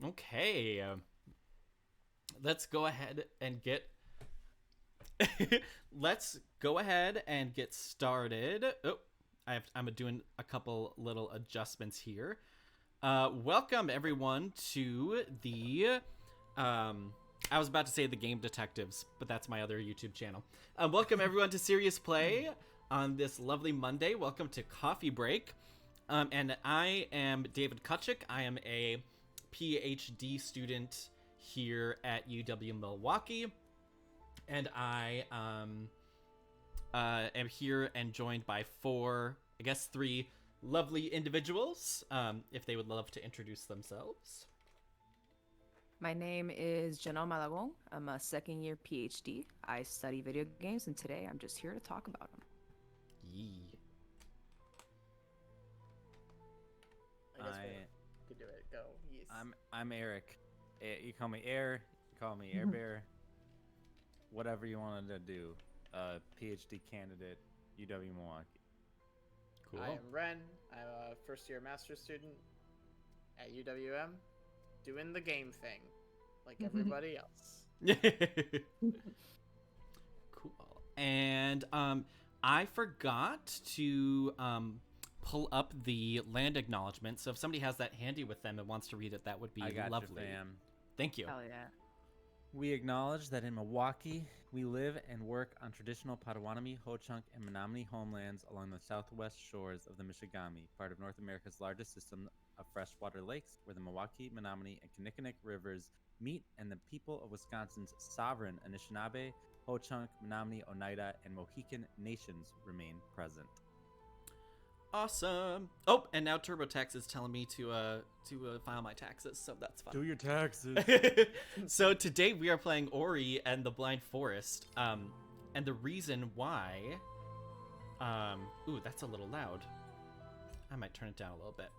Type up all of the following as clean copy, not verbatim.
Okay, let's go ahead and get let's go ahead and get started. Oh, I'm doing a couple little adjustments here. Welcome everyone to the I was about to say the Game Detectives, but that's my other YouTube channel. Welcome everyone to Serious Play on this lovely Monday. Welcome to Coffee Break. And I am David Kutchik. I am a PhD student here at UW Milwaukee, and I am here and joined by three lovely individuals. If they would love to introduce themselves. My name is Janelle Malagón. I'm a second-year PhD. I study video games, and today I'm just here to talk about them. Yee. I guess we could do it. Go. Yes. I'm Eric. You call me Air. You call me Air Bear. Whatever you wanted to do. PhD candidate, UW Milwaukee. Cool. I am Ren. I'm a first-year master's student at UWM, doing the game thing, like everybody else. Cool. And I forgot to pull up the land acknowledgement. So if somebody has that handy with them and wants to read it, that would be I got lovely. You, fam. Thank you. Hell yeah. We acknowledge that in Milwaukee, we live and work on traditional Potawatomi, Ho-Chunk, and Menominee homelands along the southwest shores of the Michigamme, part of North America's largest system of freshwater lakes, where the Milwaukee, Menominee, and Kinnickinnic rivers meet, and the people of Wisconsin's sovereign Anishinaabe, Ho-Chunk, Menominee, Oneida, and Mohican nations remain present. Awesome. Oh, and now TurboTax is telling me to file my taxes, so that's fine. Do your taxes. So today we are playing Ori and the Blind Forest. And the reason why, ooh, that's a little loud. I might turn it down a little bit.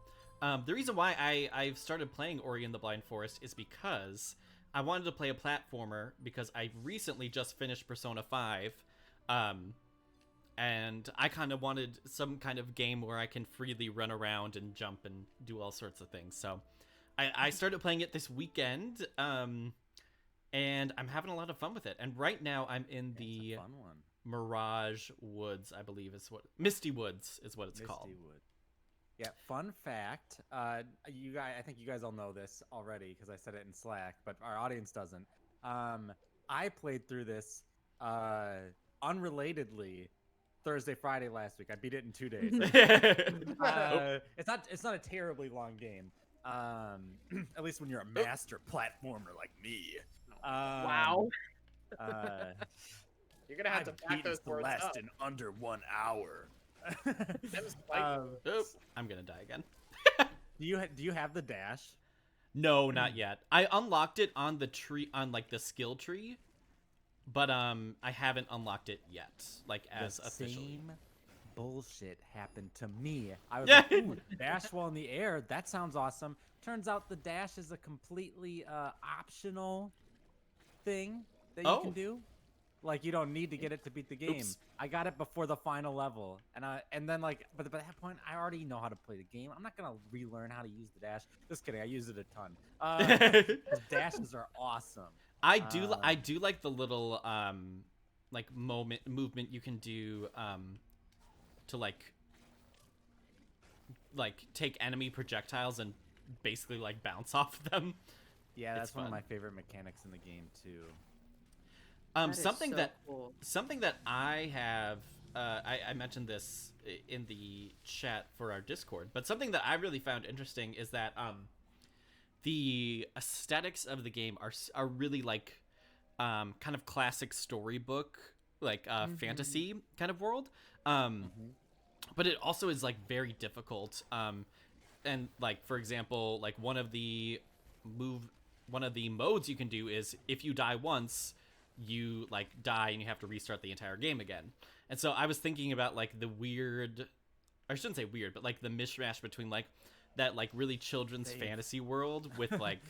The reason why I've started playing Ori and the Blind Forest is because I wanted to play a platformer because I recently just finished Persona 5. And I kind of wanted some kind of game where I can freely run around and jump and do all sorts of things. So I started playing it this weekend, and I'm having a lot of fun with it. And right now I'm in the fun one. Mirage Woods, I believe is what... Misty Woods is what it's called. Misty Wood. Yeah, fun fact. You guys, I think you guys all know this already because I said it in Slack, but our audience doesn't. I played through this unrelatedly Thursday, Friday last week. I beat it in 2 days. It's not a terribly long game. At least when you're a master platformer like me. Wow. You're gonna have to back those words up. in under 1 hour. I'm gonna die again. Do you have the dash? No, not yet. I unlocked it on the tree, on like the skill tree. But I haven't unlocked it yet, like as officially. Same bullshit happened to me. I was like, ooh, dash while in the air. That sounds awesome. Turns out the dash is a completely optional thing that you can do. Like you don't need to get it to beat the game. Oops. I got it before the final level, and then like, but by that point, I already know how to play the game. I'm not gonna relearn how to use the dash. Just kidding. I use it a ton. Dashes are awesome. I do like the little like movement you can do to like take enemy projectiles and basically like bounce off them. Yeah, that's one of fun. my favorite mechanics in the game too. Something that I have I mentioned this in the chat for our Discord, but something that I really found interesting is that the aesthetics of the game are really like kind of classic storybook, like fantasy kind of world. But it also is like very difficult. And like for example, like one of the modes you can do is if you die once, you like die and you have to restart the entire game again. And so I was thinking about like the weird, I shouldn't say weird, but like the mishmash between like that like really children's fantasy world with like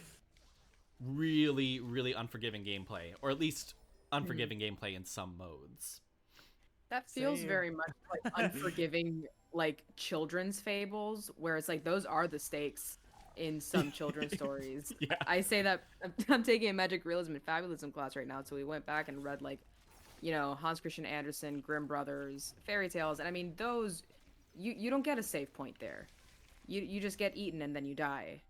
really, really unforgiving gameplay, or at least unforgiving gameplay in some modes. That feels very much like unforgiving, like children's fables, where it's like those are the stakes. in some children's stories. Yeah. I say that I'm taking a magic realism and fabulism class right now, so we went back and read like, Hans Christian Andersen, Grimm Brothers, fairy tales, and I mean those, you don't get a save point there. You just get eaten and then you die.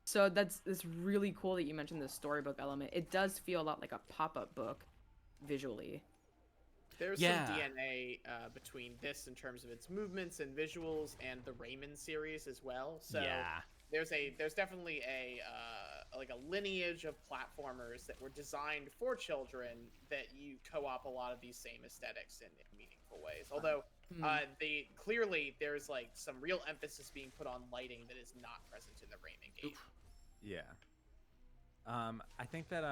So that's really cool that you mentioned the storybook element. It does feel a lot like a pop-up book visually. There's Yeah. some DNA between this in terms of its movements and visuals and the Rayman series as well. So Yeah. there's definitely a like a lineage of platformers that were designed for children that you co-op a lot of these same aesthetics in meaningful ways. Although clearly there's like some real emphasis being put on lighting that is not present in the Rayman game. Yeah. I think that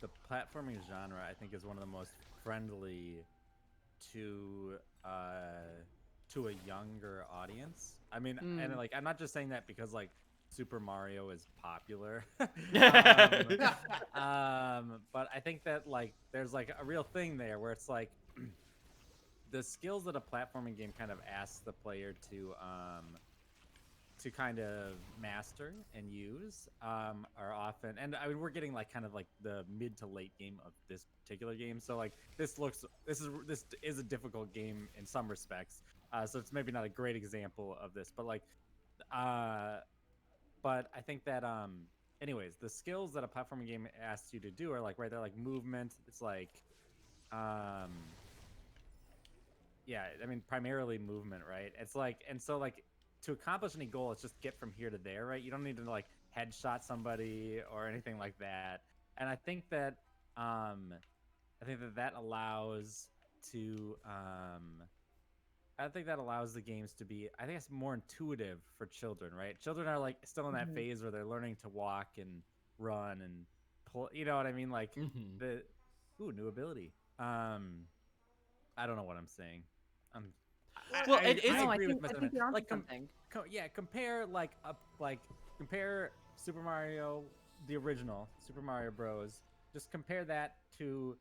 the platforming genre I think is one of the most friendly to a younger audience. I mean, and like I'm not just saying that because like Super Mario is popular. But I think that like there's like a real thing there where it's like the skills that a platforming game kind of asks the player to kind of master and use are often, and I mean we're getting like kind of like the mid to late game of this particular game, so like this is a difficult game in some respects, so it's maybe not a great example of this, but like but I think that anyways the skills that a platforming game asks you to do are like right there, like movement. It's like yeah, I mean primarily movement, right? It's like, and so like to accomplish any goal, it's just get from here to there, right? You don't need to like headshot somebody or anything like that. And I think that that allows to I think that allows the games to be, I think it's more intuitive for children, right? Children are like still in that phase where they're learning to walk and run and pull, you know what I mean? Like the new ability. I don't know what I'm saying. Well, it is. No, I agree think, with I Mr. think Man. you're onto Like, something. compare compare Super Mario, the original Super Mario Bros. Just compare that to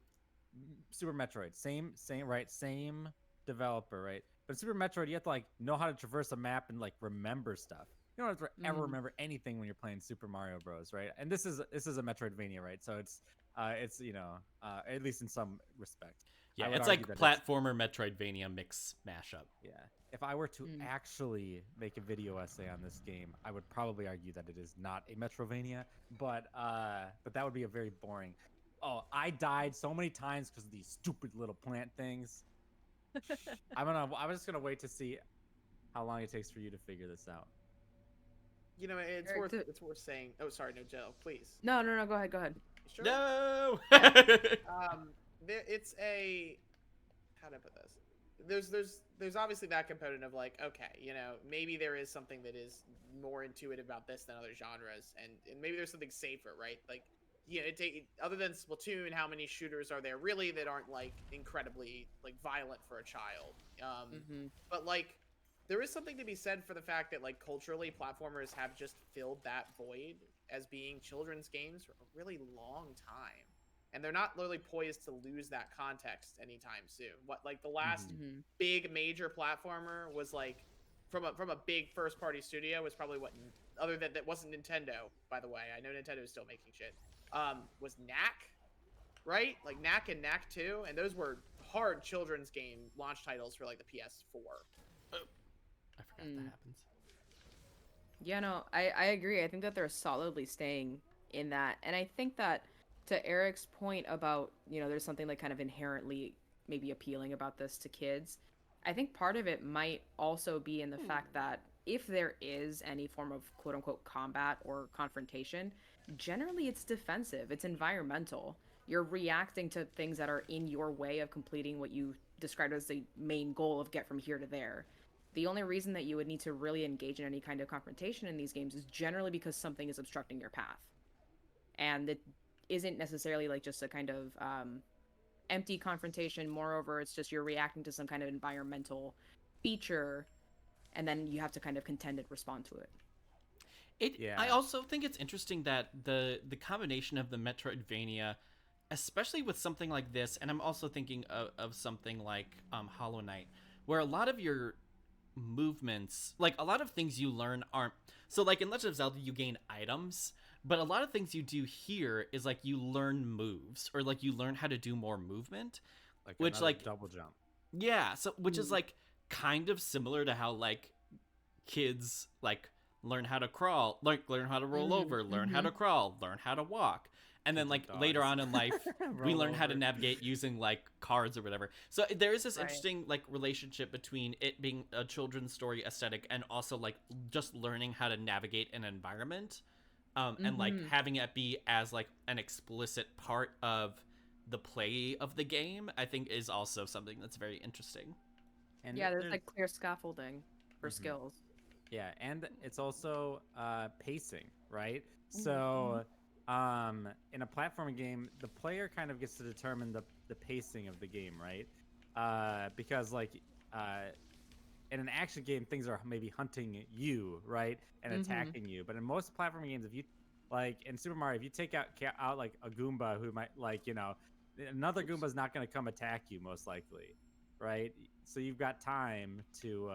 Super Metroid. Same right, same developer, right? But Super Metroid, you have to like know how to traverse a map and like remember stuff. You don't have to ever remember anything when you're playing Super Mario Bros. Right? And this is a Metroidvania, right? So it's at least in some respects. Yeah, it's like platformer Metroidvania mix mashup. Yeah. If I were to actually make a video essay on this game, I would probably argue that it is not a Metrovania, but that would be a very boring. Oh, I died so many times because of these stupid little plant things. I'm just gonna wait to see how long it takes for you to figure this out. You know, it's Eric, it's worth saying. Oh, sorry, no, Joe, please. No, go ahead. Sure. No. It's a, how do I put this? There's obviously that component of like, okay, you know, maybe there is something that is more intuitive about this than other genres, and maybe there's something safer, right? Like, you know, other than Splatoon, how many shooters are there really that aren't like incredibly like violent for a child? But like, there is something to be said for the fact that like culturally, platformers have just filled that void as being children's games for a really long time. And they're not really poised to lose that context anytime soon. What like the last big major platformer was like from a big first party studio was probably what, other than that wasn't Nintendo, by the way. I know Nintendo is still making shit. Was Knack, right? Like Knack and Knack 2, and those were hard children's game launch titles for like the PS4. I forgot that happens. Yeah, no, I agree. I think that they're solidly staying in that. And I think that to Eric's point about, there's something like kind of inherently maybe appealing about this to kids, I think part of it might also be in the fact that if there is any form of quote unquote combat or confrontation, generally it's defensive, it's environmental. You're reacting to things that are in your way of completing what you described as the main goal of get from here to there. The only reason that you would need to really engage in any kind of confrontation in these games is generally because something is obstructing your path. And it isn't necessarily like just a kind of empty confrontation. Moreover, it's just you're reacting to some kind of environmental feature, and then you have to kind of contend and respond to it. I also think it's interesting that the combination of the Metroidvania, especially with something like this, and I'm also thinking of something like Hollow Knight, where a lot of your movements, like a lot of things you learn aren't, so like in Legend of Zelda you gain items, but a lot of things you do here is like you learn moves, or like you learn how to do more movement, Like which another like double jump. yeah, so which is Mm. like kind of similar to how like kids like learn how to crawl, like learn how to roll Mm, over, learn how to crawl, learn how to walk. And then Kids like and later dogs. on in life, we Roll learn how to over. navigate using like cards or whatever. So there is this Right. interesting like relationship between it being a children's story aesthetic and also like just learning how to navigate an environment, and like Mhm. having it be as like an explicit part of the play of the game, I think is also something that's very interesting. And Yeah, there's like clear scaffolding for Mhm. skills. Yeah, and it's also pacing, right? Mhm. So, in a platforming game, the player kind of gets to determine the pacing of the game, right? Because like in an action game, things are maybe hunting you, right, and Mhm. attacking you. But in most platforming games, if you like in Super Mario, if you take out like a Goomba who might like another Goomba's not going to come attack you most likely, right? So you've got time to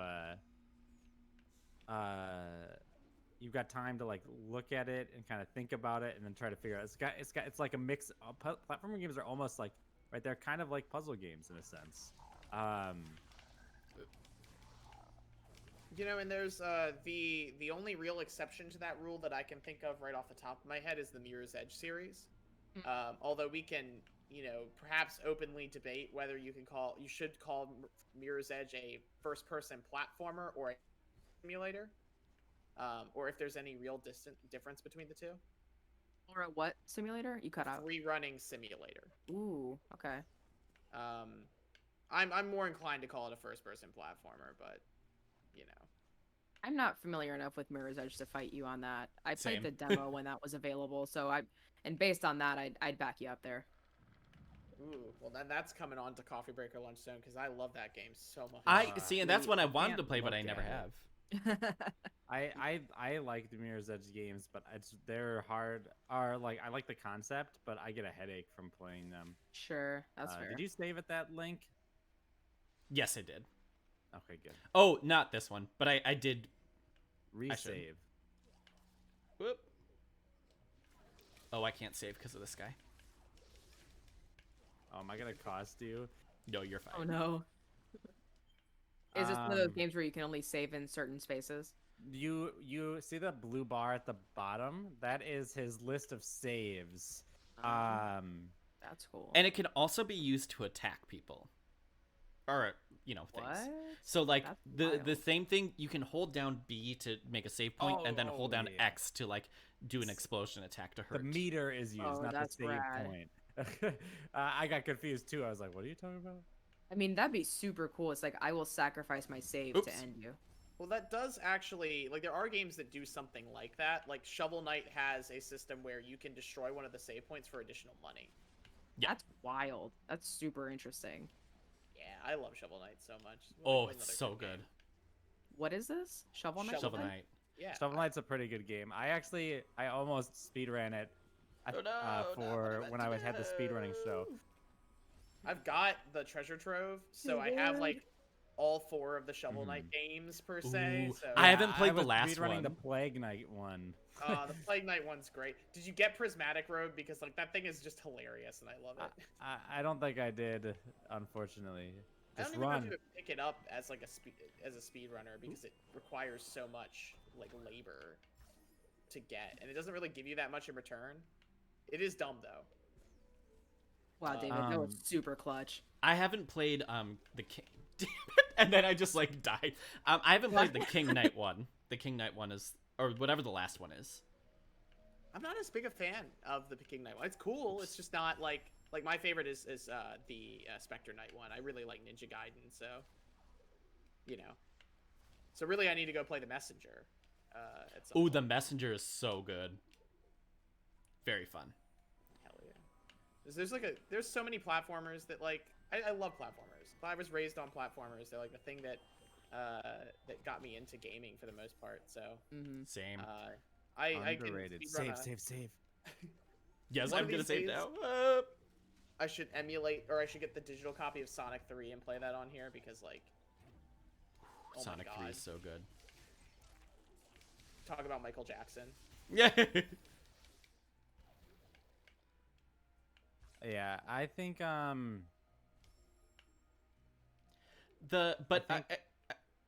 you've got time to like look at it and kind of think about it and then try to figure out. It's like a mix. Platforming games are almost like right. They're kind of like puzzle games in a sense. And there's the only real exception to that rule that I can think of right off the top of my head is the Mirror's Edge series. Although we can, perhaps openly debate whether you should call Mirror's Edge a first-person platformer or a simulator, or if there's any real difference between the two. Or a what simulator? You cut out. Free-running simulator. Ooh, okay. I'm more inclined to call it a first-person platformer, but I'm not familiar enough with Mirror's Edge to fight you on that. I Same. played the demo when that was available, so and based on that, I'd back you up there. Ooh, well then that's coming on to Coffee Breaker Lunchstone because I love that game so much. I see, and that's we one I wanted to can't play, but I look never at it. have. I like the Mirror's Edge games, but they're hard. Are like I like the concept, but I get a headache from playing them. Sure, that's fair. Did you save at that link? Yes, I did. Okay, good. Oh, not this one, but I did. Resave. Whoop. Oh, I can't save because of this guy. Oh, am I gonna cost you? No, you're fine. Oh no. Is this one of those Um, games where you can only save in certain spaces? You see the blue bar at the bottom? That is his list of saves. That's cool. And it can also be used to attack people, or things. What? So like That's the wild. same thing, you can hold down B to make a save point, and then hold down yeah. X to like do an explosion attack to The hurt. meter is used, Oh, not the that's save rad. point. I got confused too. I was like, "What are you talking about?" I mean, that'd be super cool. It's like I will sacrifice my save Oops. to end you. Well, that does actually, like, there are games that do something like that. Like, Shovel Knight has a system where you can destroy one of the save points for additional money. Yeah. That's wild. That's super interesting. Yeah, I love Shovel Knight so much. Oh, Another it's so game. good. What is this? Shovel Knight? Shovel Knight. Yeah. Shovel Knight's a pretty good game. I almost speedran it Oh, no, for when I had the speedrunning show. I've got the treasure trove, so I have, like, all 4 of the Shovel Knight games, per se. Ooh, So, I haven't played the was last speedrunning one. the Plague Knight one. the Plague Knight one's great. Did you get Prismatic Road? Because, like, that thing is just hilarious, and I love it. I don't think I did, unfortunately. I Just don't even know run. if you would pick it up as like a speedrunner because it requires so much like labor to get, and it doesn't really give you that much in return. It is dumb though. Wow, David, that was super clutch. I haven't played the King. Damn it! And then I just like died. I haven't played the King Knight one. The King Knight one is, or whatever the last one is. I'm not as big a fan of the King Knight one. It's cool. It's just not like my favorite is the Spectre Knight one. I really like Ninja Gaiden, so So really, I need to go play the Messenger. At some Ooh, point. the Messenger is so good. Very fun. Hell yeah. There's so many platformers that like I love platformers. I was raised on platformers. They're like the thing that that got me into gaming for the most part. So Same. I Underrated. can Save. Yes, one I'm of gonna these save days- now. I should emulate, or I should get the digital copy of Sonic 3 and play that on here because like Oh Sonic my 3 god. is so good. Talk about Michael Jackson. Yeah. Yeah, I think think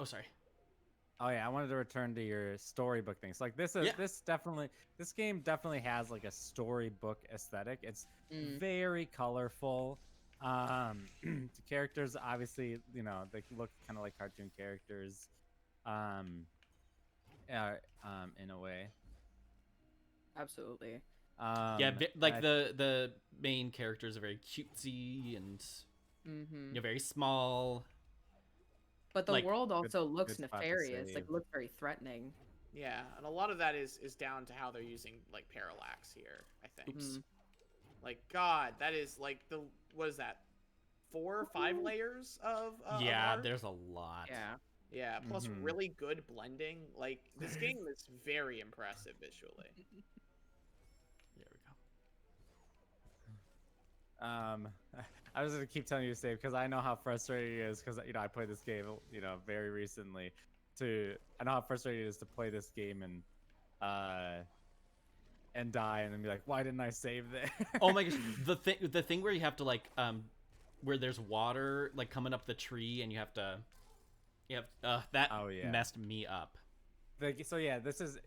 oh, sorry. oh yeah, I wanted to return to your storybook things. Like Yeah. this game definitely has like a storybook aesthetic. It's Mm. very colorful. The characters obviously, they look kind of like cartoon characters. Um, in a way. Absolutely. Yeah, And like the main characters are very cutesy and Mm-hmm. very small. But the Like, world good, also looks good spot to nefarious. Like, save. it looks very threatening. Yeah, and a lot of that is down to how they're using like parallax here. I think. oops. Mm. Like God, that is like what is that? 4 or 5 layers of Yeah, art? there's a lot. Yeah. Yeah, plus Mhm. really good blending. Like this game is very impressive visually. There we go. I was gonna keep telling you to save because I know how frustrating it is because I played this game very recently. I know how frustrating it is to play this game and die and then be like, why didn't I save there? Oh my gosh, the thing where you have to like where there's water like coming up the tree and you have that Oh, yeah. messed me up. So yeah, this is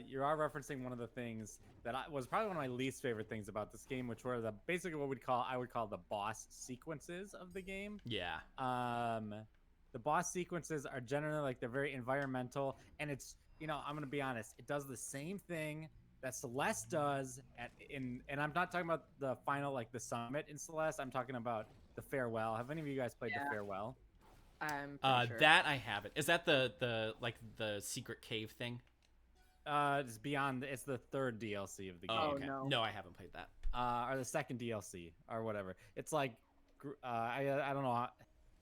you are referencing one of the things that was probably one of my least favorite things about this game, which were basically what I would call the boss sequences of the game. Yeah. The boss sequences are generally like they're very environmental, and it's I'm gonna be honest, it does the same thing that Celeste does and I'm not talking about the final like the summit in Celeste. I'm talking about the farewell. Have any of you guys played Yeah. the farewell? I'm pretty sure. That I haven't. Is that the like the secret cave thing? It's beyond. It's the third DLC of the game. Oh, Oh, okay. no. No, I haven't played that. Or the second DLC or whatever. It's like, I don't know.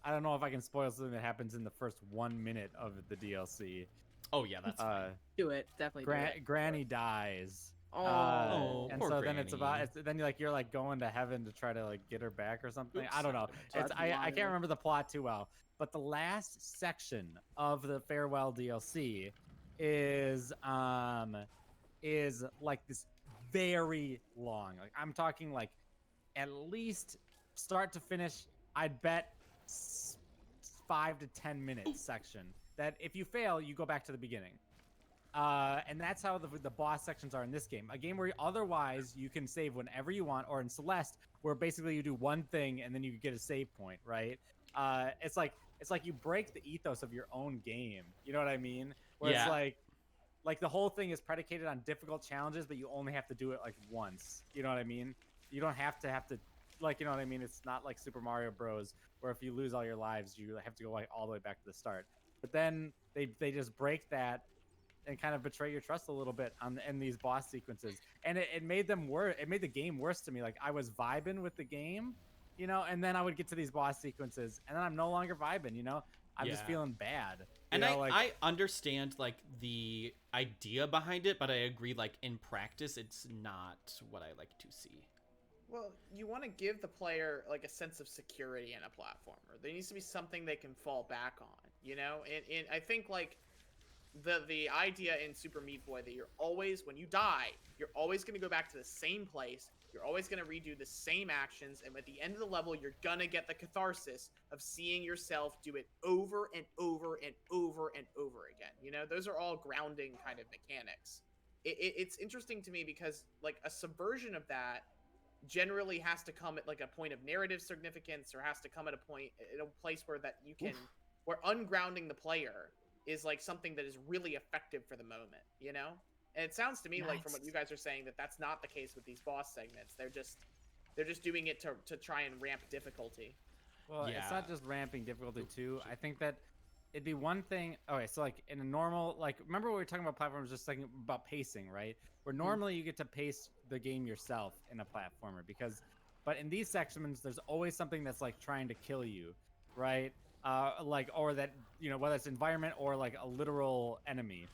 I don't know if I can spoil something that happens in the first 1 minute of the DLC. Oh yeah, that's fine. Do it. Definitely do it. Granny dies. Oh. And poor so then it's Granny. then you're like going to heaven to try to like get her back or something. Oops. I don't know. That's I wild. can't remember the plot too well. But the last section of the farewell DLC is like this very long. Like I'm talking like at least start to finish. I'd bet 5 to 10 minutes section. That if you fail, you go back to the beginning. And that's how the boss sections are in this game. A game where otherwise you can save whenever you want, or in Celeste, where basically you do one thing and then you get a save point, right? It's like you break the ethos of your own game. You know what I mean? Where Yeah. it's like the whole thing is predicated on difficult challenges, but you only have to do it like once. You know what I mean? You don't have to like, you know what I mean? It's not like Super Mario Bros. Where if you lose all your lives, you have to go like all the way back to the start. But then they just break that and kind of betray your trust a little bit in these boss sequences, and it made them worse. It made the game worse to me. Like I was vibing with the game, and then I would get to these boss sequences, and then I'm no longer vibing. I'm just Yeah. feeling bad. And I understand like the idea behind it, but I agree like in practice it's not what I like to see. Well, you want to give the player like a sense of security in a platformer. There needs to be something they can fall back on, And I think like the idea in Super Meat Boy that you're always, when you die, you're always going to go back to the same place. You're always going to redo the same actions, and at the end of the level, you're going to get the catharsis of seeing yourself do it over and over and over and over again. Those are all grounding kind of mechanics. It's interesting to me because like a subversion of that generally has to come at like a point of narrative significance, or has to come at a place where that you can, where ungrounding the player is like something that is really effective for the moment, And it sounds to me like from what you guys are saying that that's not the case with these boss segments. They're just doing it to try and ramp difficulty. Well, Yeah. it's not just ramping difficulty too. I think that it'd be one thing. Okay, so like in a normal, like remember when we were talking about platformers, just like about pacing, right? Where normally you get to pace the game yourself in a platformer but in these sections, there's always something that's like trying to kill you, right? Like, or that, whether it's environment or like a literal enemy.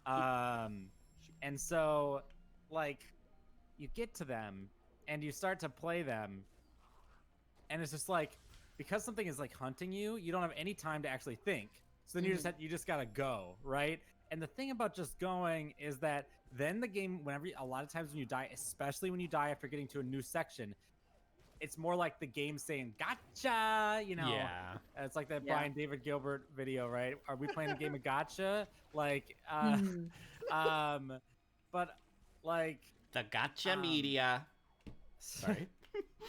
And so like you get to them and you start to play them, and it's just like, because something is like hunting you, you don't have any time to actually think. So then you just gotta go, right? And the thing about just going is that then the game, a lot of times when you die, especially when you die after getting to a new section, it's more like the game saying "Gotcha," you know. Yeah. It's like that Yeah. Brian David Gilbert video, right? Are we playing a game of Gotcha? Like, Mhm. but like, The gotcha Um, media. Sorry.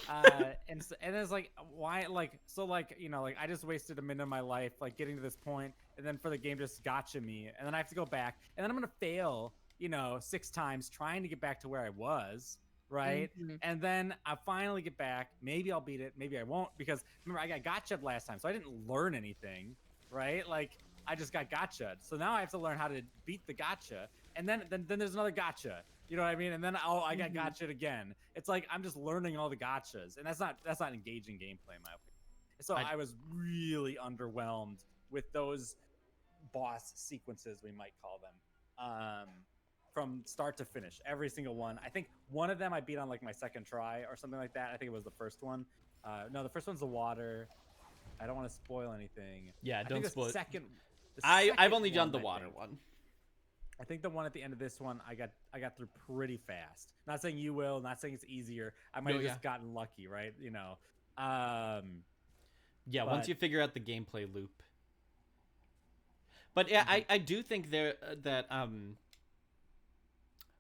and it's like, why, like, so, like, you know, like, I just wasted a minute of my life like getting to this point, and then for the game just gotcha me, and then I have to go back, and then I'm gonna fail, you know, 6 times trying to get back to where I was, right? Mhm. And then I finally get back. Maybe I'll beat it, maybe I won't, because remember, I got gotcha'd last time, so I didn't learn anything, right? Like, I just got gotcha'd, so now I have to learn how to beat the gotcha, and then there's another gotcha. You know what I mean? And then I got gotcha'd again. It's like I'm just learning all the gotchas, and that's not engaging gameplay in my opinion. So I was really underwhelmed with those boss sequences, we might call them, from start to finish. Every single one. I think one of them I beat on like my second try or something like that. I think it was the first one. No, the first one's the water. I don't want to spoil anything. Yeah, I don't think spoil. I've only done the water one. I think the one at the end of this one I got through pretty fast. Not saying you will, not saying it's easier. I might have just gotten lucky, right? You know. Yeah, once you figure out the gameplay loop. But yeah, I do think there that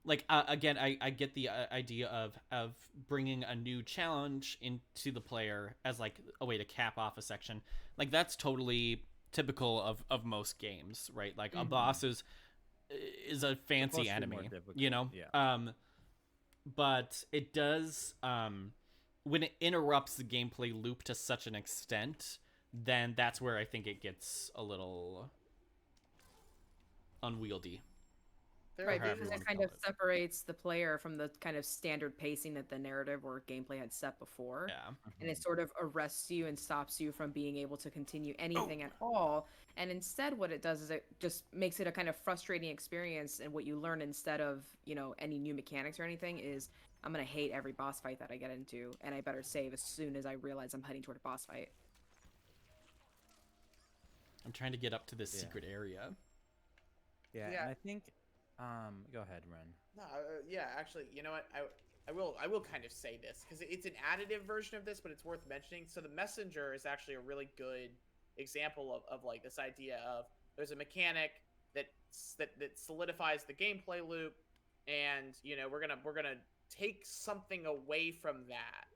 like again, I get the idea of bringing a new challenge into the player as like a way to cap off a section. Like that's totally typical of most games, right? Like a boss is a fancy enemy, you know. Yeah. But it does when it interrupts the gameplay loop to such an extent, then that's where I think it gets a little unwieldy. Right, however because you wanna it kind call of it. separates the player from the kind of standard pacing that the narrative or gameplay had set before. Yeah. And it sort of arrests you and stops you from being able to continue anything at all. And instead, what it does is it just makes it a kind of frustrating experience. And what you learn instead of, you know, any new mechanics or anything is I'm going to hate every boss fight that I get into. And I better save as soon as I realize I'm heading toward a boss fight. I'm trying to get up to this secret area. Yeah, Yeah. and I think go ahead, Ren. No, yeah, actually, you know what? I will kind of say this because it's an additive version of this, but it's worth mentioning. So the messenger is actually a really good example of like this idea of there's a mechanic that solidifies the gameplay loop, and you know we're gonna take something away from that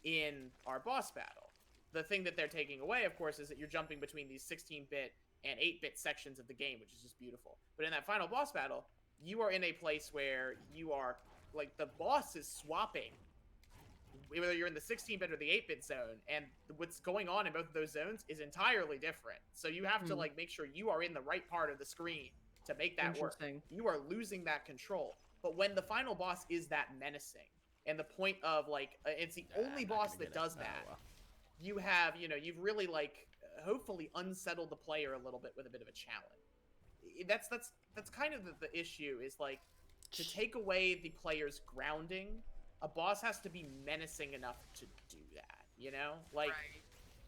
in our boss battle. The thing that they're taking away, of course, is that you're jumping between these 16-bit and 8-bit sections of the game, which is just beautiful. But in that final boss battle, you are in a place where you are, like, the boss is swapping, whether you're in the 16-bit or the 8-bit zone, and what's going on in both of those zones is entirely different. So you have to, like, make sure you are in the right part of the screen to make that work. You are losing that control. But when the final boss is that menacing, and the point of, like, it's the only boss that does that, you have, you know, you've really, like, hopefully unsettled the player a little bit with a bit of a challenge. That's kind of the issue is like to take away the player's grounding, a boss has to be menacing enough to do that, you know? Like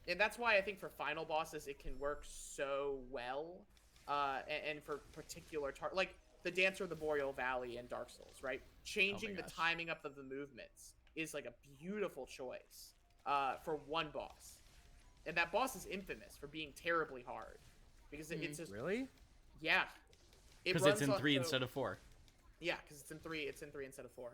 and that's why I think for final bosses it can work so well. And for particular like the Dancer of the Boreal Valley in Dark Souls, right? Changing the timing up of the movements is like a beautiful choice for one boss. And that boss is infamous for being terribly hard because it's just really, yeah, because it's in 3 instead of 4. Yeah, because it's in 3 instead of 4.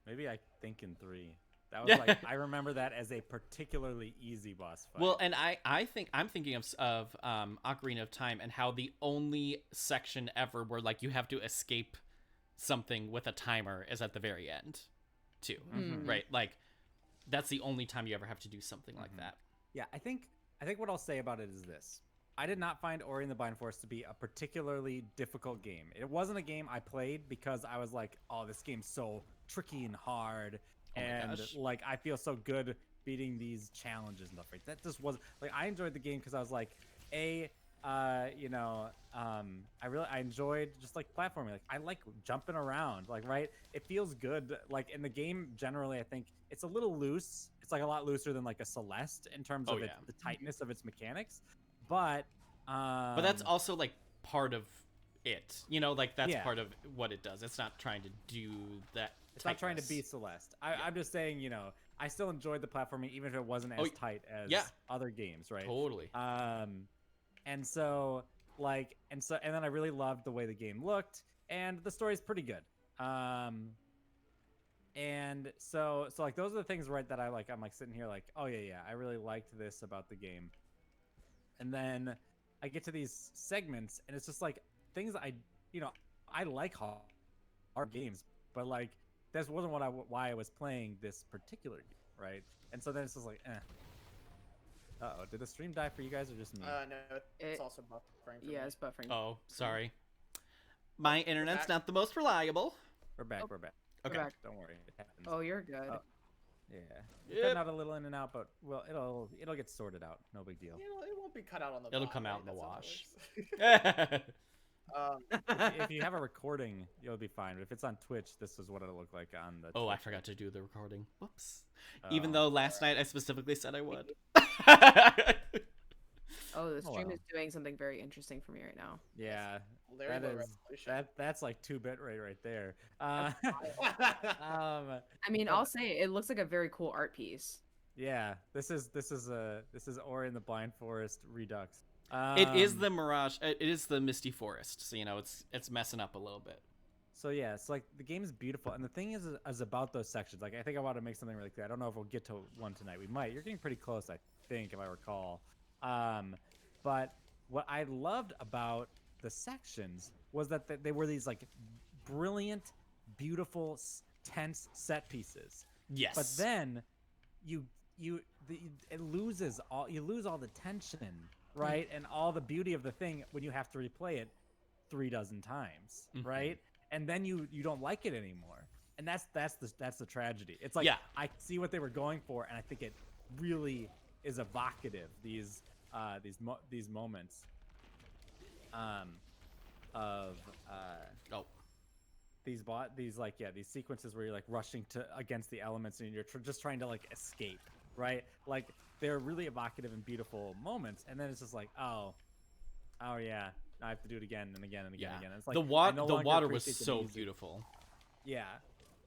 Maybe I think in 3. That was like I remember that as a particularly easy boss fight. Well, and I'm thinking of Ocarina of Time and how the only section ever where like you have to escape something with a timer is at the very end, too. Right? Like that's the only time you ever have to do something like that. Yeah, I think what I'll say about it is this. I did not find Ori and the Blind Forest to be a particularly difficult game. It wasn't a game I played because I was like, oh, this game's so tricky and hard. And like, I feel so good beating these challenges and stuff. Right? That just wasn't like, I enjoyed the game because I was like, I enjoyed just like platforming. Like I like jumping around, like, right? It feels good. Like in the game, generally, I think it's a little loose. It's like a lot looser than like a Celeste in terms of the tightness of its mechanics. But But that's also like part of it. Like that's Yeah. part of what it does. It's not trying to do that. It's not trying to be tightness. Celeste. I'm just saying, I still enjoyed the platforming even if it wasn't as tight as yeah. other games, right? Totally. And so and then I really loved the way the game looked, and the story's pretty good. And so like those are the things, right, that I'm like sitting here like, oh yeah, I really liked this about the game. And then I get to these segments, and it's just like things I like hard games, but like this wasn't why I was playing this particular game, right? And so then it's just like, Uh-oh, did the stream die for you guys or just me? No, it's also buffering. For Yeah, me. it's buffering. Oh, sorry. My internet's back. not the most reliable. We're back. Oh. We're back. Okay. We're back. Don't worry, it happens. Oh, you're good. Oh. Yeah, Yep. cutting out a little in and out, but well, it'll get sorted out. No big deal. It won't be cut out on the. It'll VOD, come out right? in the That's how wash. it works. If you have a recording, you'll be fine. But if it's on Twitch, this is what it'll look like on the. Oh, I Twitch. forgot to do the recording. Whoops. Oh. Even though last night I specifically said I would. Oh, the stream well. is doing something very interesting for me right now. Yeah, Very that low is resolution. that's like 2-bit right there. I mean, I'll say it looks like a very cool art piece. Yeah, this is Ori in the Blind Forest Redux. It is the Mirage. It is the Misty Forest. So it's messing up a little bit. So yeah, it's like the game is beautiful, and the thing is about those sections. Like I think I want to make something really clear. I don't know if we'll get to one tonight. We might. You're getting pretty close, I think, if I recall. But what I loved about the sections was that they were these like brilliant, beautiful, tense set pieces. Yes. But then you lose all the tension, right, and all the beauty of the thing when you have to replay it 3 dozen times, right? And then you don't like it anymore, and that's the tragedy. It's like, I see what they were going for, and I think it really is evocative. These moments of these sequences where you're like rushing against the elements and you're just trying to like escape, right? Like they're really evocative and beautiful moments, and then it's just like, oh yeah, I have to do it again and again and again and again. It's like the water was so beautiful. Yeah.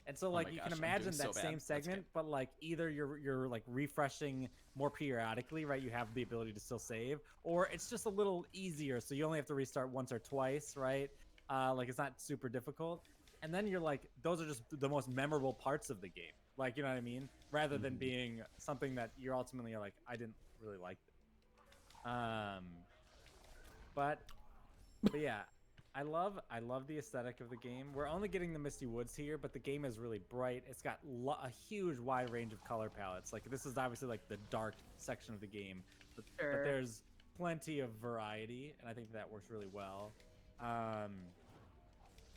And so like you can imagine that same segment, but like either you're like refreshing more periodically, right? You have the ability to still save, or it's just a little easier, so you only have to restart once or twice, right? Like it's not super difficult. And then you're like, those are just the most memorable parts of the game. Like, you know what I mean? Rather than being something that you're ultimately like, I didn't really like it. But yeah, I love the aesthetic of the game. We're only getting the Misty Woods here, but the game is really bright. It's got a huge wide range of color palettes. Like this is obviously like the dark section of the game, but there's plenty of variety, and I think that works really well.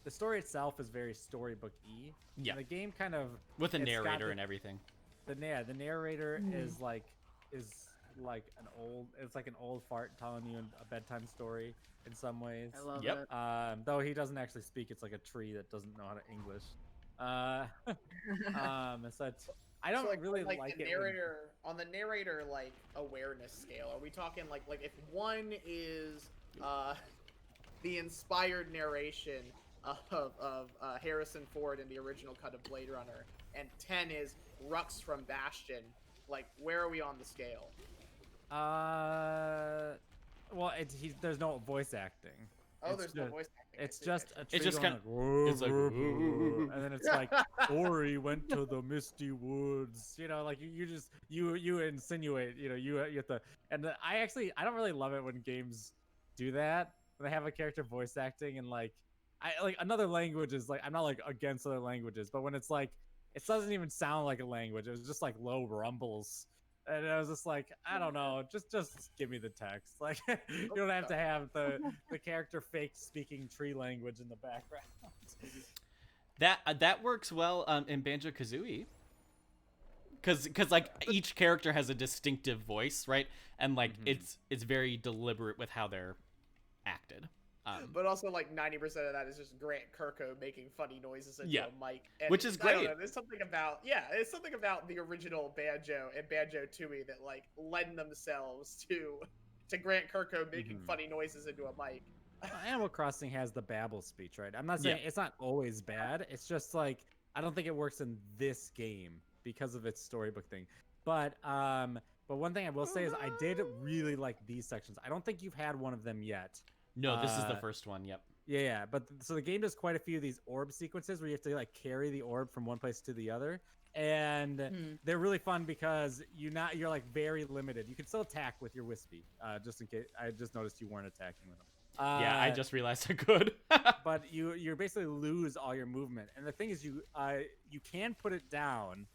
The story itself is very storybook-y. Yeah. And the game kind of with a narrator and everything. The narrator is like an old fart telling you a bedtime story in some ways. I love it. Though he doesn't actually speak, it's like a tree that doesn't know how to English. So I don't really like the it. narrator on the narrator like awareness scale. Are we talking like if 1 is the inspired narration of Harrison Ford in the original cut of Blade Runner, and 10 is Rux from Bastion? Like, where are we on the scale? Well, there's no voice acting. Oh, there's no voice acting. It's just a tree It's just going it's like, and then it's like Ori went to the Misty Woods. You know, like you insinuate. You know, you have to. And I don't really love it when games do that. When they have a character voice acting and like another language is like, I'm not like against other languages, but when it's like it doesn't even sound like a language. It was just like low rumbles. And I was just like, I don't know, just give me the text. Like, you don't have to have the character fake speaking tree language in the background. That works well in Banjo-Kazooie. Cause like each character has a distinctive voice, right? And like it's very deliberate with how they're acted. But also, like 90% of that is just Grant Kirkhope making funny noises into a mic, and which is great. There's something about the original Banjo and Banjo-Tooie that like lend themselves to to Grant Kirkhope making funny noises into a mic. Animal Crossing has the babble speech, right? I'm not saying it's not always bad. It's just like I don't think it works in this game because of its storybook thing. But one thing I will say is I did really like these sections. I don't think you've had one of them yet. No, this is the first one. Yep. Yeah. But so the game does quite a few of these orb sequences where you have to like carry the orb from one place to the other. And they're really fun because you're like very limited. You can still attack with your Wispy, just in case. I just noticed you weren't attacking with them. Yeah, I just realized I could. But you basically lose all your movement, and the thing is, you can put it down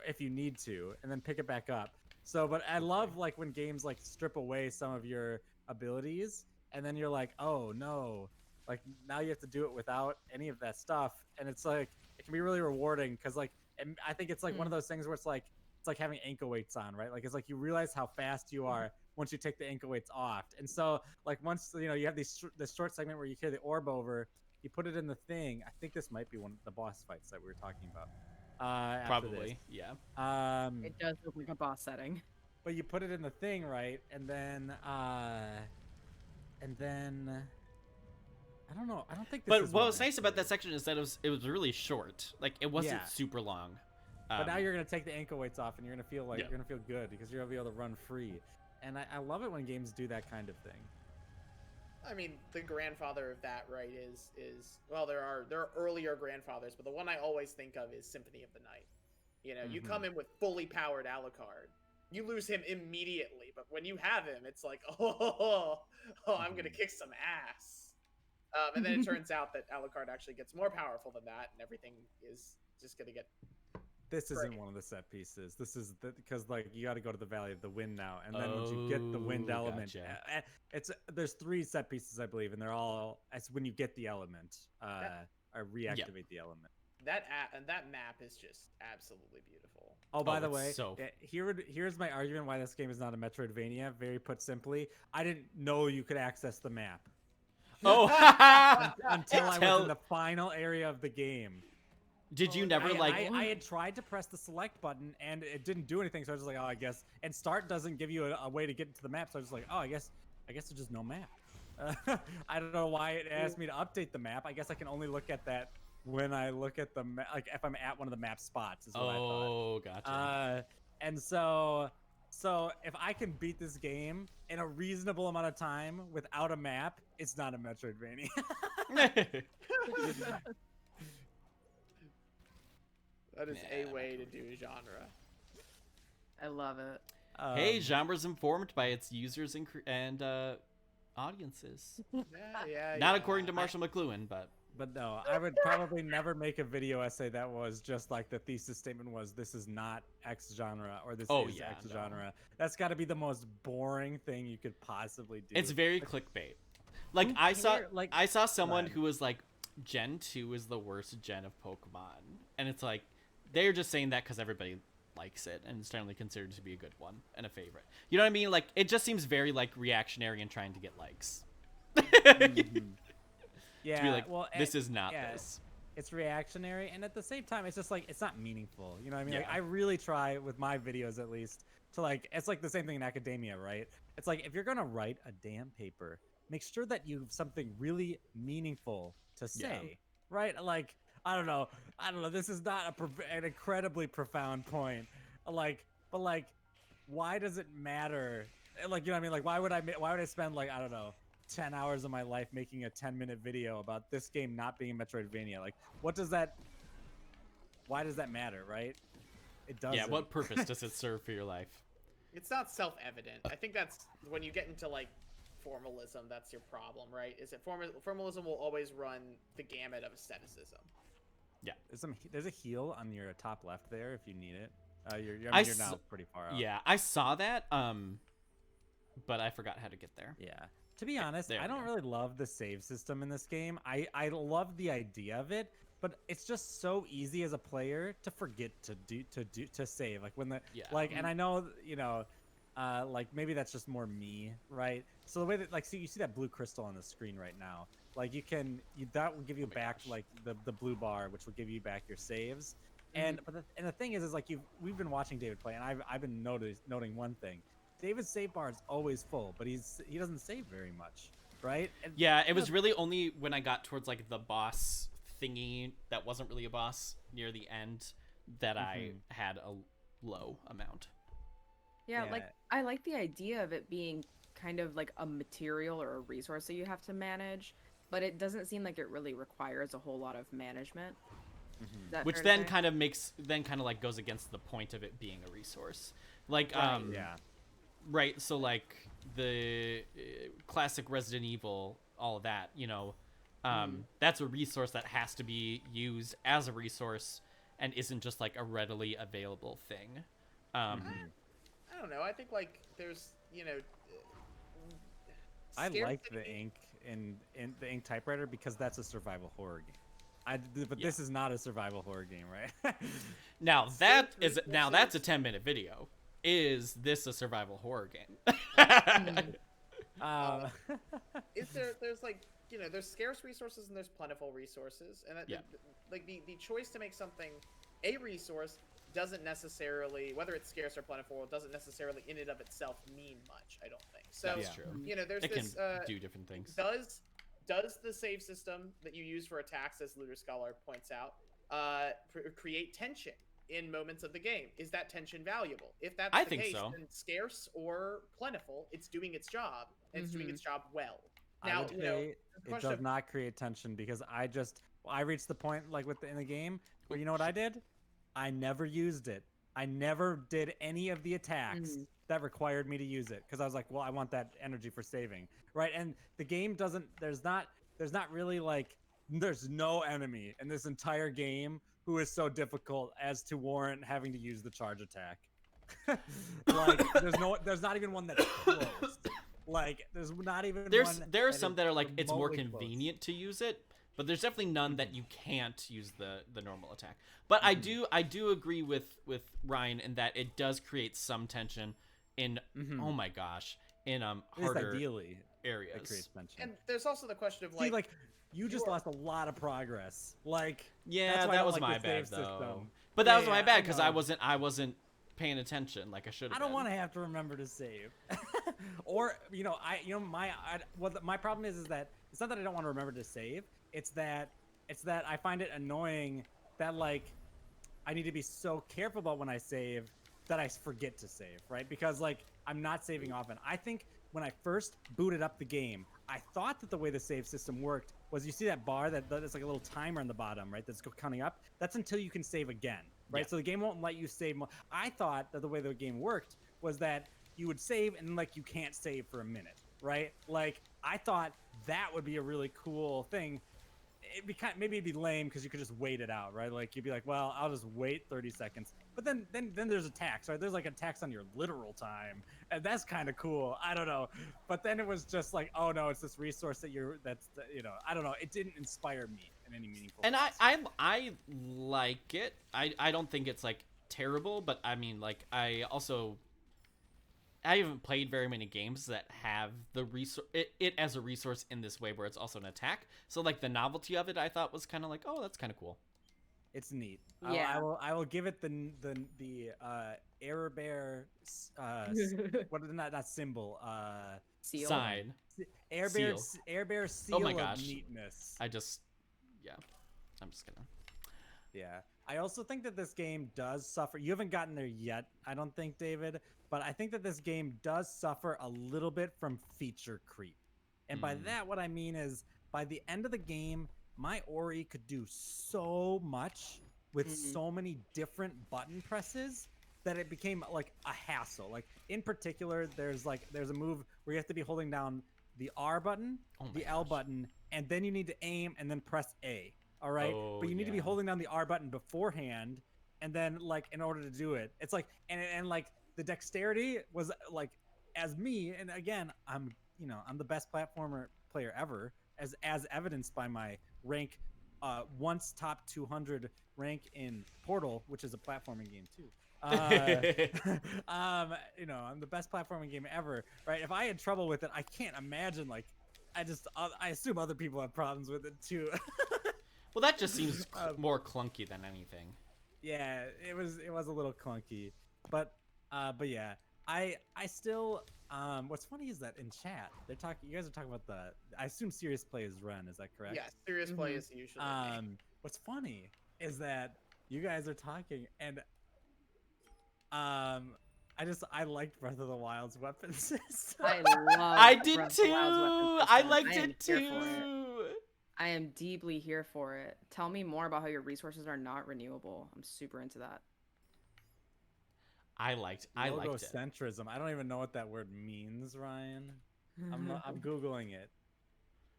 if you need to, and then pick it back up. So, but I love like when games like strip away some of your abilities, and then you're like, oh no, like now you have to do it without any of that stuff, and it's like it can be really rewarding because like I think it's like one of those things where it's like having ankle weights on, right? Like it's like you realize how fast you are once you take the ankle weights off. And so like once you have this short segment where you carry the orb over, you put it in the thing. I think this might be one of the boss fights that we were talking about. Probably, yeah. It does look like a boss setting. But you put it in the thing, right? And then I don't know. I don't think. But what was nice about that section is that it was really short. Like it wasn't super long. But now you're gonna take the ankle weights off, and you're gonna feel like you're gonna feel good because you're gonna be able to run free. And I love it when games do that kind of thing. I mean, the grandfather of that, right, is well, there are earlier grandfathers, but the one I always think of is Symphony of the Night. You know, you come in with fully powered Alucard, you lose him immediately, but when you have him, it's like, I'm gonna kick some ass. And then it turns out that Alucard actually gets more powerful than that, and everything is just gonna get. This isn't one of the set pieces. This is because like you got to go to the Valley of the Wind now, and then once you get the wind element, there's 3 set pieces I believe, and they're all when you get the element, or reactivate the element. That map is just absolutely beautiful. Oh, by the way, here's my argument why this game is not a Metroidvania. Very put simply, I didn't know you could access the map. Oh, until I was in the final area of the game. Did you never I had tried to press the select button and it didn't do anything, so I was just like, oh, I guess. And start doesn't give you a way to get into the map, so I was just like, oh, I guess there's just no map. I don't know why it asked me to update the map. I guess I can only look at that when I look at the map, like if I'm at one of the map spots. Is what I thought. Oh, gotcha. And so if I can beat this game in a reasonable amount of time without a map, it's not a Metroidvania. That is a way to do a genre. I love it. Hey, genre's informed by its users and audiences. Not according to Marshall McLuhan, but no, I would probably never make a video essay that was just like the thesis statement was this is not X genre or this is X genre. That's got to be the most boring thing you could possibly do. It's very clickbait. Like I saw someone who was like, Gen 2 is the worst gen of Pokemon, and it's like they're just saying that because everybody likes it and it's generally considered to be a good one and a favorite. You know what I mean? Like it just seems very like reactionary and trying to get likes. Yeah, to be like, this is not this. It's reactionary, and at the same time, it's just like it's not meaningful. You know what I mean? Like I really try with my videos, at least, to like it's like the same thing in academia, right? It's like if you're gonna write a damn paper, make sure that you have something really meaningful to say, right? Like I don't know. This is not an incredibly profound point. But why does it matter? Like, you know what I mean? Like, why would I spend like, I don't know, 10 hours of my life making a 10-minute video about this game not being a Metroidvania? Like, why does that matter, right? It doesn't. Yeah, what purpose does it serve for your life? It's not self-evident. I think that's when you get into like formalism, that's your problem, right? Is it formalism will always run the gamut of aestheticism. Yeah. There's a heal on your top left there if you need it. You're now pretty far out. Yeah, I saw that, but I forgot how to get there. Yeah. To be honest, I don't really love the save system in this game. I love the idea of it, but it's just so easy as a player to forget to save. Like when and I know, like maybe that's just more me, right? So the way that you see that blue crystal on the screen right now, like that will give you back like the blue bar, which will give you back your saves. And the thing is like we've been watching David play, and I've been noting one thing. David's save bar is always full, but he doesn't save very much, right? And Yeah, it was really only when I got towards like the boss thingy that wasn't really a boss near the end that I had a low amount. Yeah, like I like the idea of it being kind of like a material or a resource that you have to manage, but it doesn't seem like it really requires a whole lot of management. Is that Which fair to then say? kind of like goes against the point of it being a resource. Like Right. right, so like the classic Resident Evil, all of that, you know, that's a resource that has to be used as a resource and isn't just like a readily available thing. I don't know. I think like there's I like scarcity- the ink in the ink typewriter because that's a survival horror game. But Yeah. this is not a survival horror game, right? Now Scarce that's a resources. 10-minute video. Is this a survival horror game? uh, Is there's like there's scarce resources and there's plentiful resources, and that, Yeah. like the choice to make something a resource doesn't necessarily, whether it's scarce or plentiful, it doesn't necessarily in and of itself mean much. I don't think so. That's Yeah. true. There's It can this do different things. does the save system that you use for attacks, as Looter Scholar points out, create tension in moments of the game? Is that tension valuable? If that's I the think case, so. then scarce or plentiful, it's doing its job, and it's doing its job well. I Now, would say the it question does of- not create tension because I reached the point like in the game where you know what I did? I never used it. I never did any of the attacks that required me to use it because I was like, well, I want that energy for saving, right? And the game doesn't. There's not really like there's no enemy in this entire game who is so difficult as to warrant having to use the charge attack. Like there's not even one that's close. Like there's not even There one are some that are like it's more remotely close. convenient to use it, but there's definitely none that you can't use the normal attack. But I do agree with Ryan in that it does create some tension in oh my gosh, in At least harder ideally it areas. creates tension. and there's also the question of See, like you just you are- lost a lot of progress. Like Yeah, that's why I that don't was like my the bad save though. system. But that was Yeah, my I bad because I know. wasn't paying attention like I should have. I don't want to have to remember to save. Or my problem is that it's not that I don't want to remember to save. It's that I find it annoying that like I need to be so careful about when I save that I forget to save, right? Because like I'm not saving often. I think when I first booted up the game, I thought that the way the save system worked was you see that bar that it's like a little timer on the bottom, right? That's counting up. That's until you can save again, right? Yeah. So the game won't let you save more. I thought that the way the game worked was that you would save and like you can't save for a minute, right? Like I thought that would be a really cool thing. It'd be maybe it'd be lame because you could just wait it out, right? Like you'd be like, well, I'll just wait 30 seconds. But then there's attacks, right? There's like attacks on your literal time, and that's kind of cool. I don't know, but then it was just like, oh no, it's this resource that I don't know. It didn't inspire me in any meaningful. And ways. I like it. I don't think it's like terrible, but I mean like I haven't played very many games that have the resource it as a resource in this way where it's also an attack. So like the novelty of it I thought was kind of like, oh, that's kind of cool. It's neat. Yeah. I will give it the error bear what is not symbol Seal. Sign. air Seal. bear seal Oh my of gosh. neatness. I'm just gonna. Yeah. I also think that this game does suffer. You haven't gotten there yet, I don't think, David, but I think that this game does suffer a little bit from feature creep. And by that, what I mean is by the end of the game, my Ori could do so much with so many different button presses that it became like a hassle. Like in particular, there's a move where you have to be holding down the R button, Oh my the L gosh. button, and then you need to aim and then press A. All right, Oh, but you need to be yeah. holding down the R button beforehand, and then like in order to do it, it's like and like the dexterity was like as me, and again I'm the best platformer player ever, as evidenced by my rank, once top 200 rank in Portal, which is a platforming game too. I'm the best platforming game ever, right? If I had trouble with it, I can't imagine like I assume other people have problems with it too. Well, that just seems more clunky than anything. Yeah, it was a little clunky, but yeah, I still what's funny is that in chat they're talking. You guys are talking about the. I assume serious play is Ren. Is that correct? Yeah, serious play is usually. me. What's funny is that you guys are talking and I liked Breath of the Wild's weapon system. I love. I did Breath of too. the Wild's weapon I system. liked am it here for it. too. I am deeply here for it. Tell me more about how your resources are not renewable. I'm super into that. I liked it. Logocentrism. I don't even know what that word means, Ryan. I'm googling it.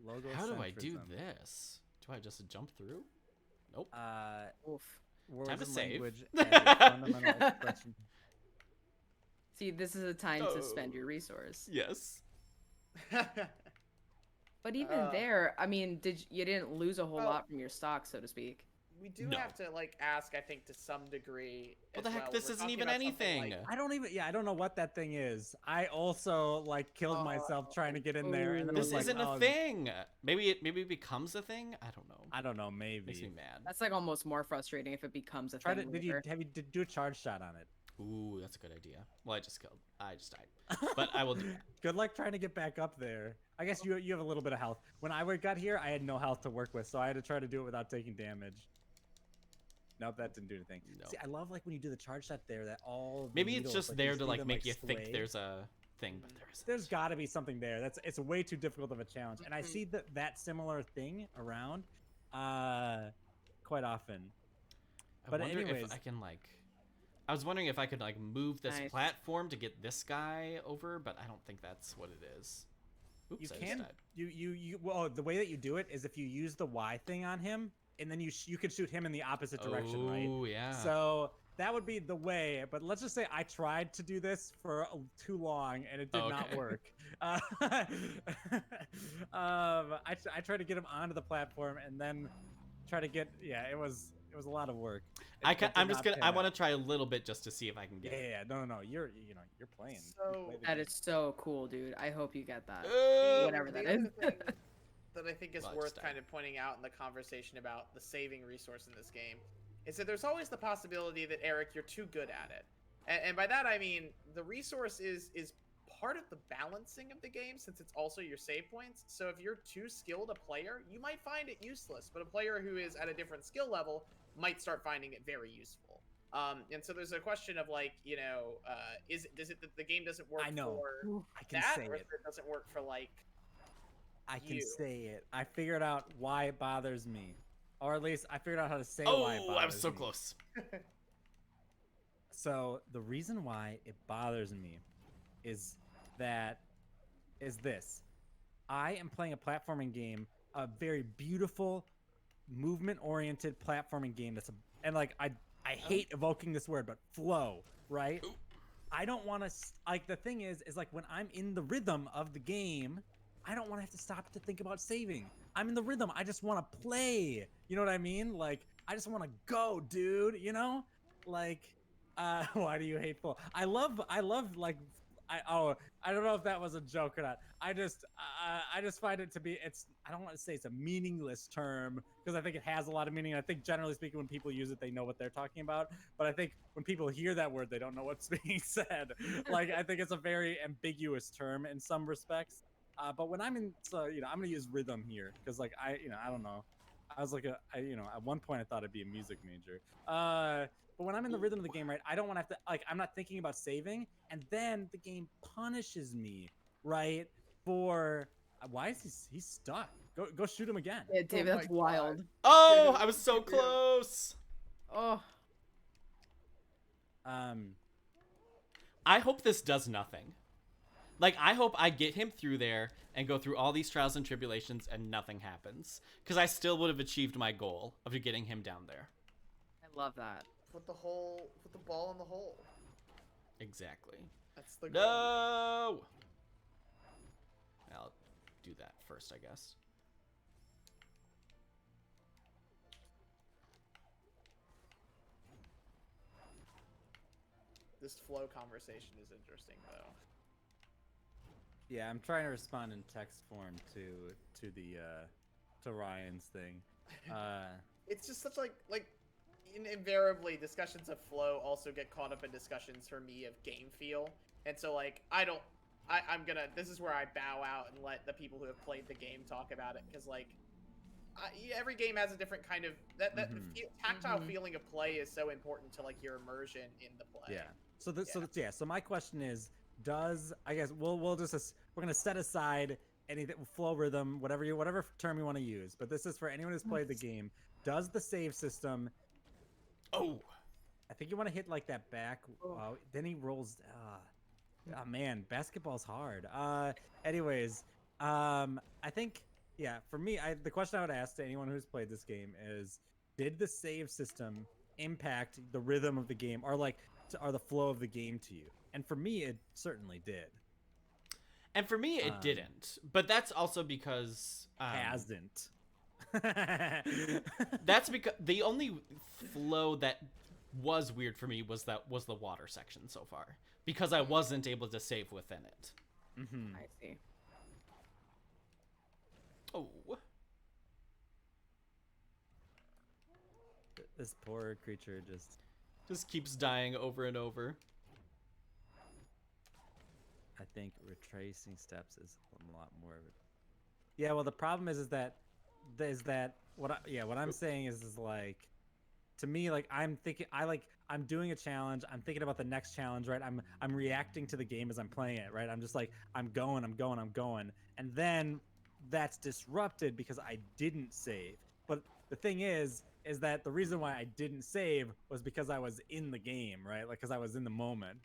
Logocentrism. How do I do this? Do I just jump through? Nope. Oof. Words Time to and save. language as a fundamental expression. See, this is a time to spend your resource. Yes. But even there, I mean, you didn't lose a whole lot from your stock, so to speak. We do No. have to like ask, I think, to some degree. What as the heck? well. This We're isn't talking even about something anything. like- I don't know what that thing is. I also like killed myself trying to get in there, and then This was like, isn't oh, a thing. Maybe it becomes a thing. I don't know. I don't know. Makes me Maybe. mad. That's like almost more frustrating if it becomes a Try to. thing. Did you do a charge shot on it? Ooh, that's a good idea. Well, I just died. But I will do that. Good luck trying to get back up there. I guess you have a little bit of health. When I got here, I had no health to work with, so I had to try to do it without taking damage. Nope, that didn't do anything. No. See, I love like when you do the charge shot there. That all the Maybe it's needles, just like, there you to see like them, make you think sway. there's a thing, but there isn't. There's got to be something there. It's way too difficult of a challenge, and I see that similar thing around, quite often. But I wonder anyways, if I can like. I was wondering if I could like move this Nice. platform to get this guy over, but I don't think that's what it is. Oops, you I just can died. well the way that you do it is if you use the Y thing on him, and then you can shoot him in the opposite direction, right? Oh yeah. So that would be the way, but let's just say I tried to do this for too long and it did not Okay. work. I tried to get him onto the platform and then try to get. Yeah, it was a lot of work. I'm just gonna. I want to try a little bit just to see if I can get. it. Yeah, no. You're playing. So- You play the That game. is so cool, dude. I hope you get that. Whatever The that other is. thing that I think is Well, I worth just died. kind of pointing out in the conversation about the saving resource in this game is that there's always the possibility that Eric, you're too good at it, and by that I mean the resource is part of the balancing of the game since it's also your save points. So if you're too skilled a player, you might find it useless, but a player who is at a different skill level might start finding it very useful. And so there's a question of like, does it that the game doesn't work I know. for I can that, say or it. if it doesn't work for like I can you. say it. I figured out why it bothers me, or at least I figured out how to say why it Oh, bothers I was so me. close. So the reason why it bothers me is this. I am playing a platforming game, a very beautiful, movement-oriented platforming game. I hate evoking this word, but flow, right? I don't want to the thing is like when I'm in the rhythm of the game, I don't want to have to stop to think about saving. I'm in the rhythm. I just want to play. You know what I mean? Like I just want to go, dude. You know, like. Why do you hate full? I love like I don't know if that was a joke or not. I just find it to be I don't want to say it's a meaningless term because I think it has a lot of meaning. I think generally speaking when people use it they know what they're talking about, but I think when people hear that word they don't know what's being said. Like I think it's a very ambiguous term in some respects. But when I'm in I'm going to use rhythm here cuz like I don't know. I was like at one point I thought I'd be a music major. But when I'm in the rhythm of the game, right, I don't want to have to I'm not thinking about saving, and then the game punishes me, right? For why is he's stuck? Go shoot him again. Yeah, David, Oh that's my wild. God. Oh, I was so Yeah. close. Oh, I hope this does nothing. Like, I hope I get him through there and go through all these trials and tribulations and nothing happens. Because I still would have achieved my goal of getting him down there. I love that. Put the ball in the hole. Exactly. That's the goal. No! I'll do that first, I guess. This flow conversation is interesting though. Yeah, I'm trying to respond in text form to Ryan's thing. It's just such like invariably discussions of flow also get caught up in discussions for me of game feel, and so like I'm gonna, this is where I bow out and let the people who have played the game talk about it, because like every game has a different kind of tactile feeling of play is so important to like your immersion in the play. Yeah. So my question is, I guess we'll just we're gonna set aside anything, flow, rhythm, whatever term you want to use, but this is for anyone who's played the game. Does the save system? Oh, I think you want to hit like that back. Then he rolls. Oh man, basketball's hard. Anyways, I think, yeah, for me, the question I would ask to anyone who's played this game is, did the save system impact the rhythm of the game, or the flow of the game to you? And for me, it certainly did. And for me, it didn't. But that's also because hasn't. That's because the only flow that was weird for me was the water section so far, because I wasn't able to save within it. I see. Oh, this poor creature just keeps dying over and over. I think retracing steps is a lot more of it. Yeah, well, the problem is that what I'm saying is like, to me, like, I'm doing a challenge, I'm thinking about the next challenge, right? I'm reacting to the game as I'm playing it, right? I'm just like, I'm going, and then that's disrupted because I didn't save. But the thing is that the reason why I didn't save was because I was in the game, right? Like, because I was in the moment.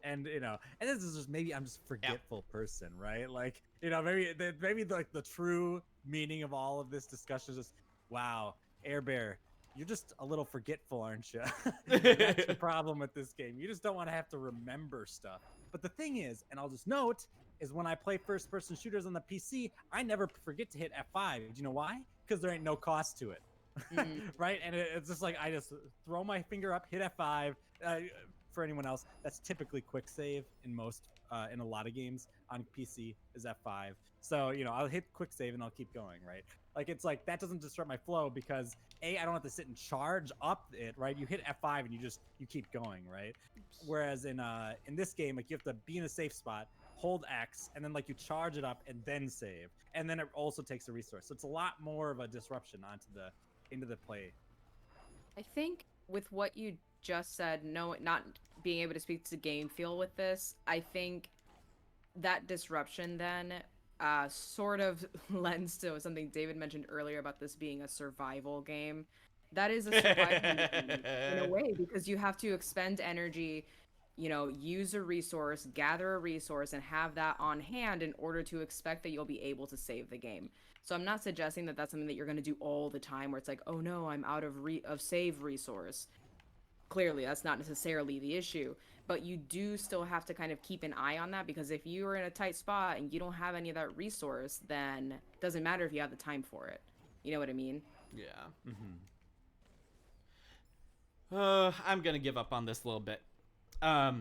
And and this is just, maybe I'm just a forgetful person, right? Like, maybe like the true meaning of all of this discussion is just, wow, Air Bear, you're just a little forgetful, aren't you? That's the problem with this game. You just don't want to have to remember stuff. But the thing is, and I'll just note, is when I play first-person shooters on the PC, I never forget to hit F5. Do you know why? Because there ain't no cost to it. Right? And it's just like, I just throw my finger up, hit F5. For anyone else, that's typically quick save in a lot of games on PC is F5. So, I'll hit quick save and I'll keep going, right? Like, it's like, that doesn't disrupt my flow because I don't have to sit and charge up it, right? You hit F5 and you keep going, right? Whereas in this game, like, you have to be in a safe spot, hold X, and then like you charge it up and then save. And then it also takes a resource. So it's a lot more of a disruption into the play. I think with what you just said, not being able to speak to game feel with this, I think that disruption then sort of lends to something David mentioned earlier about this being a survival game. That is a survival game in a way, because you have to expend energy, use a resource, gather a resource, and have that on hand in order to expect that you'll be able to save the game. So I'm not suggesting that that's something that you're going to do all the time, where it's like, oh no, I'm out of save resource. Clearly, that's not necessarily the issue, but you do still have to kind of keep an eye on that, because if you are in a tight spot and you don't have any of that resource, then it doesn't matter if you have the time for it. You know what I mean? Yeah. I'm gonna give up on this a little bit. I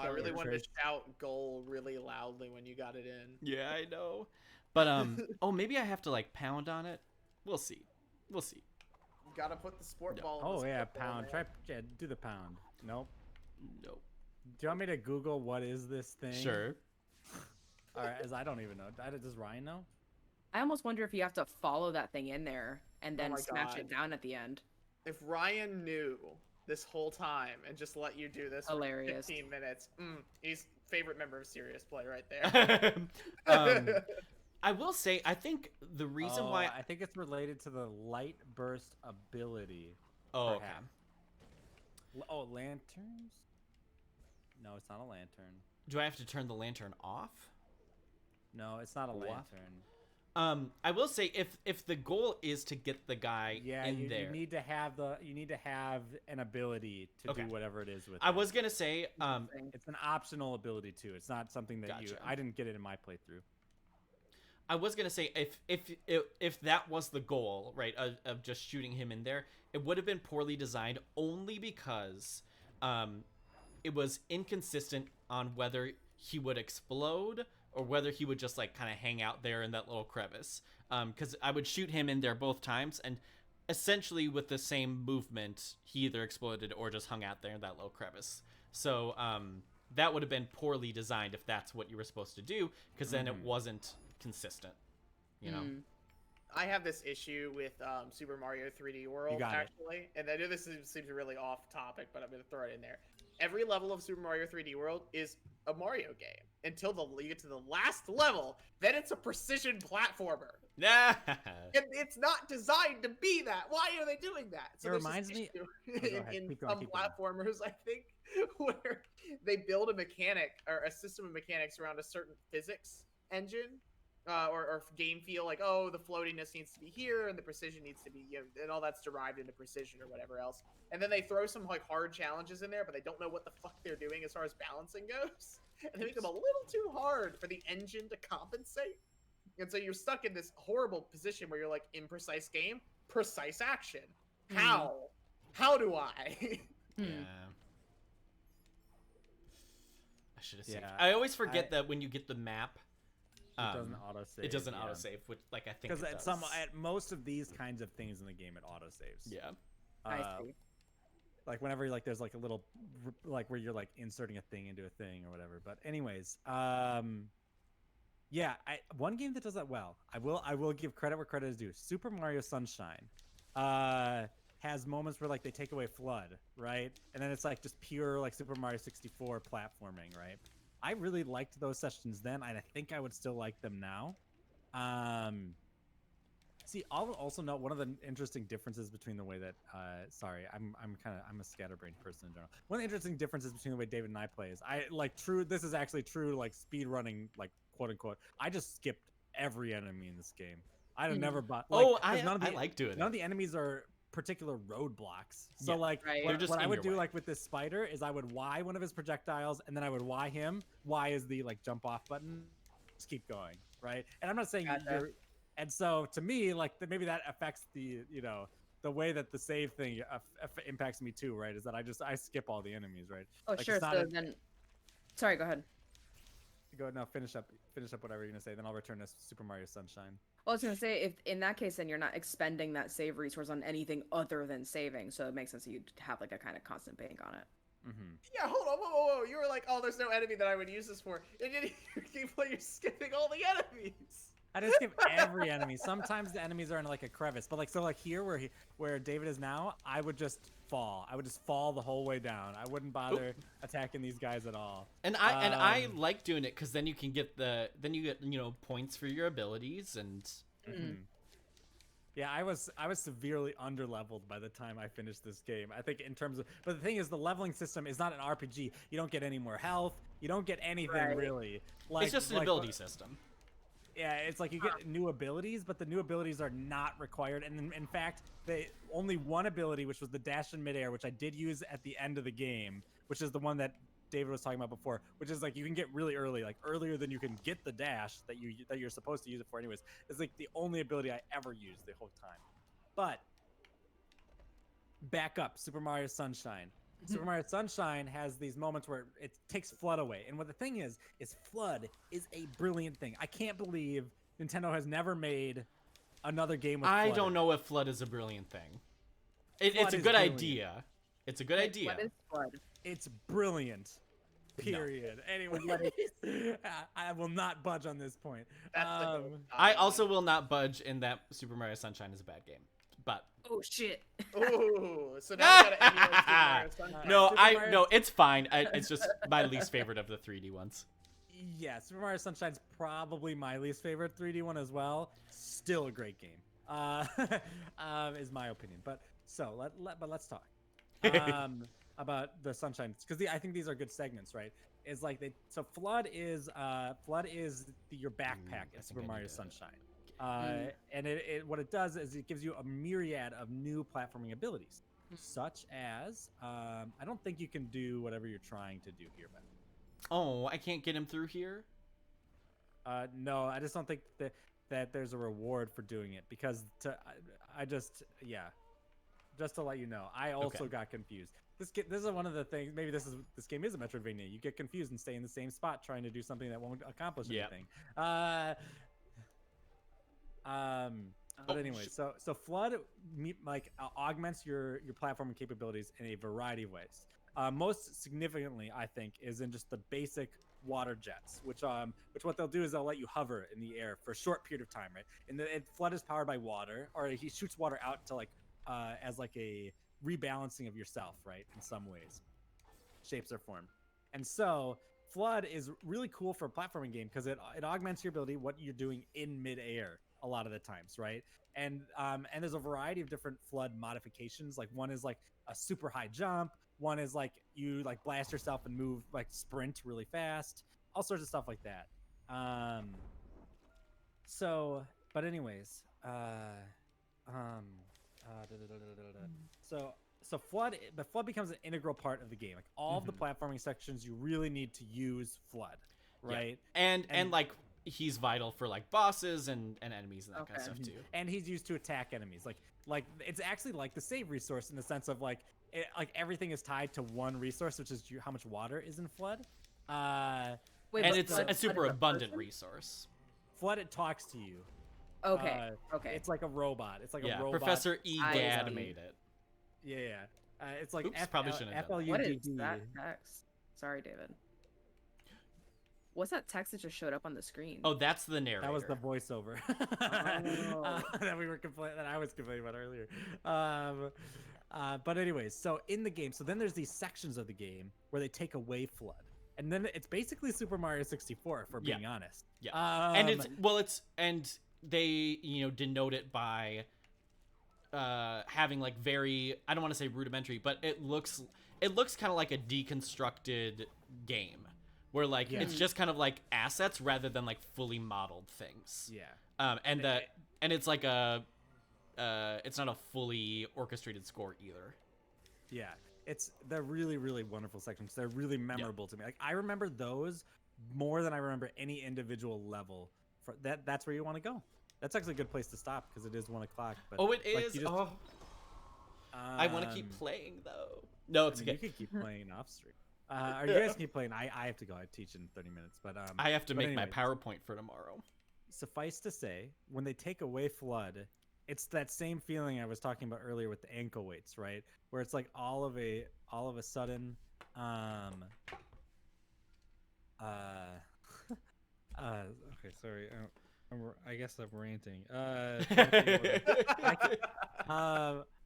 really wanted to shout goal really loudly when you got it in. Yeah, I know. But maybe I have to like pound on it. We'll see. You gotta put the sport ball. Oh yeah, pound. Try do the pound. Nope. Do you want me to Google what is this thing? Sure. All right, as I don't even know. Does Ryan know? I almost wonder if you have to follow that thing in there and then smash it down at the end. If Ryan knew this whole time and just let you do this Hilarious. for 15 minutes, he's favorite member of Serious Play right there. I will say, I think the reason why I think it's related to the light burst ability. Oh, okay. Oh, lanterns? No, it's not a lantern. Do I have to turn the lantern off? No, it's not a lantern. I will say, if the goal is to get the guy in there, you need to have an ability to do whatever it is with. I was gonna say, it's an optional ability too. It's not something that I didn't get it in my playthrough. I was gonna say, if that was the goal, right, of just shooting him in there, it would have been poorly designed, only because it was inconsistent on whether he would explode or whether he would just like kind of hang out there in that little crevice. Because I would shoot him in there both times, and essentially with the same movement, he either exploded or just hung out there in that little crevice. So that would have been poorly designed if that's what you were supposed to do, because then it wasn't consistent. You know. I have this issue with Super Mario 3D World, actually. And I know this seems really off topic, but I'm going to throw it in there. Every level of Super Mario 3D World is a Mario game until you get to the last level. Then it's a precision platformer. Yeah. And it's not designed to be that. Why are they doing that? So it reminds me in some platformers, I think, where they build a mechanic or a system of mechanics around a certain physics engine. Or game feel, like, oh, the floatiness needs to be here and the precision needs to be, and all that's derived into precision or whatever else. And then they throw some like hard challenges in there, but they don't know what the fuck they're doing as far as balancing goes. And they make them a little too hard for the engine to compensate. And so you're stuck in this horrible position where you're like, imprecise game, precise action. How? How do I? Yeah. I should have saved. I always forget that when you get the map, it doesn't autosave. It doesn't autosave, which like I think because at most of these kinds of things in the game, it autosaves. Yeah. I see. Like whenever like there's like a little like where you're like inserting a thing into a thing or whatever. But anyways, yeah, one game that does that well. I will give credit where credit is due. Super Mario Sunshine has moments where like they take away FLUDD, right? And then it's like just pure like Super Mario 64 platforming, right? I really liked those sessions then, and I think I would still like them now. See, I'll also note one of the interesting differences between the way that sorry, I'm a scatterbrained person in general. One of the interesting differences between the way David and I play is this is actually true like speed running, like quote unquote. I just skipped every enemy in this game. I'd have never bought I like doing it. None of the enemies are particular roadblocks. So what I would do like with this spider is I would Y one of his projectiles and then I would Y him. Y is the like jump off button. Just keep going, right? And I'm not saying you're. And so to me, like maybe that affects the the way that the save thing impacts me too, right? Is that I skip all the enemies, right? Oh like, sure. So then, sorry, go ahead. Go no, finish up whatever you're gonna say. Then I'll return to Super Mario Sunshine. Well, I was gonna say, if in that case, then you're not expending that save resource on anything other than saving, so it makes sense that you'd have like a kind of constant bank on it. Yeah, hold on, whoa. You were like, oh, there's no enemy that I would use this for, and then you keep you're skipping all the enemies. I just skip every enemy. Sometimes the enemies are in like a crevice, but like here where David is now, I would just fall. I would just fall the whole way down. I wouldn't bother attacking these guys at all. And I like doing it because then you can get points for your abilities and. Yeah, I was severely underleveled by the time I finished this game. I think in terms of, but the thing is, the leveling system is not an RPG. You don't get any more health. You don't get anything really. Like, it's just an ability system. Yeah, it's like you get new abilities, but the new abilities are not required. And in fact, only one ability, which was the dash in midair, which I did use at the end of the game, which is the one that David was talking about before, which is like you can get really early, like earlier than you can get the dash that you're supposed to use it for anyways. It's like the only ability I ever used the whole time. But back up, Super Mario Sunshine. Super Mario Sunshine has these moments where it takes FLUDD away. And what the thing is FLUDD is a brilliant thing. I can't believe Nintendo has never made another game with FLUDD. I don't know if FLUDD is a brilliant thing. It's a good idea. It's a good idea. What is FLUDD? It's brilliant. Period. No. Anyway, I will not budge on this point. I also will not budge in that Super Mario Sunshine is a bad game. But oh shit. Ooh, so now we gotta emulate Super Mario Sunshine. No, it's fine. It's just my least favorite of the 3D ones. Yeah, Super Mario Sunshine's probably my least favorite 3D one as well. Still a great game. Is my opinion. But let's talk about the Sunshine, because I think these are good segments, right? Is like so FLUDD is your backpack in Super Mario Sunshine. And what it does is it gives you a myriad of new platforming abilities, such as I don't think you can do whatever you're trying to do here, but oh, I can't get him through here. No, I just don't think that there's a reward for doing it, because just to let you know, I also got confused. This is one of the things. Maybe this game is a Metroidvania. You get confused and stay in the same spot trying to do something that won't accomplish anything. But anyway, so flood augments your platforming capabilities in a variety of ways. Most significantly, I think, is in just the basic water jets, which what they'll do is they'll let you hover in the air for a short period of time, right? And flood is powered by water, or he shoots water out to as like a rebalancing of yourself, right? In some ways, shapes or form, and so flood is really cool for a platforming game because it augments your ability, what you're doing in midair a lot of the times, right? And there's a variety of different flood modifications. Like one is like a super high jump. One is like you like blast yourself and move like sprint really fast. All sorts of stuff like that. So, but anyways, so flood becomes an integral part of the game. Like all of the platforming sections, you really need to use flood, right? Yeah. And like he's vital for like bosses and enemies and that kind of stuff too. And he's used to attack enemies. Like it's actually like the save resource in the sense of like everything is tied to one resource, which is how much water is in flood. Wait, and it's flood a super is abundant person? resource. Flood, it talks to you. Okay. Okay. It's like a robot. It's like a robot. Professor I Egad see. made it. Yeah. It's like Oops, probably shouldn't have done that. What is FLUDD. that text? Sorry, David. What's that text that just showed up on the screen? Oh, that's the narrator. That was the voiceover that we were that I was complaining about earlier. But anyways, so in the game, so then there's these sections of the game where they take away flood, and then it's basically Super Mario 64, if we're being honest. Yeah. And they denote it by having like very, I don't want to say rudimentary, but it looks kind of like a deconstructed game where like it's just kind of like assets rather than like fully modeled things. Yeah. And it's like it's not a fully orchestrated score either. Yeah. They're really, really wonderful sections. They're really memorable to me. Like I remember those more than I remember any individual level. For that's where you want to go. That's actually a good place to stop because it is 1 o'clock. But it is. I want to keep playing though. No, it's okay. You can keep playing off stream. Or you guys keep playing. I have to go. I teach in 30 minutes. But I have to make anyways, my PowerPoint for tomorrow. Suffice to say, when they take away flood, it's that same feeling I was talking about earlier with the ankle weights, right? Where it's like all of a sudden, okay, sorry. I guess I'm ranting.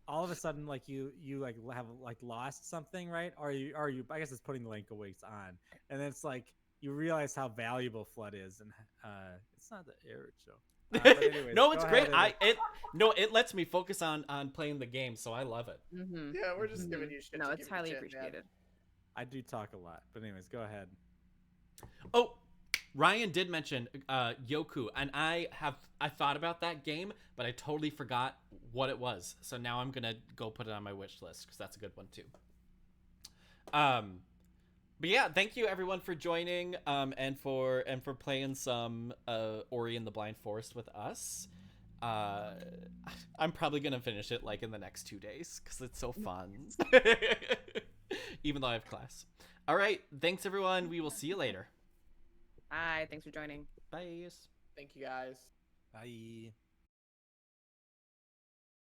All of a sudden, like you like have like lost something, right? Or you? I guess it's putting the ankle weights on, and then it's like you realize how valuable flood is, and it's not the average show. Anyways, no, it's great. It lets me focus on playing the game, so I love it. Mm-hmm. Yeah, we're just giving you shit. No, to it's give you highly shit, appreciated. man. I do talk a lot, but anyways, go ahead. Oh, Ryan did mention Yoku, and I thought about that game, but I totally forgot what it was. So now I'm gonna go put it on my wish list because that's a good one too. But yeah, thank you everyone for joining, and for playing some Ori and the Blind Forest with us. I'm probably gonna finish it like in the next 2 days because it's so fun. Even though I have class. All right, thanks everyone. We will see you later. Bye. Thanks for joining. Bye. Thank you guys. Bye.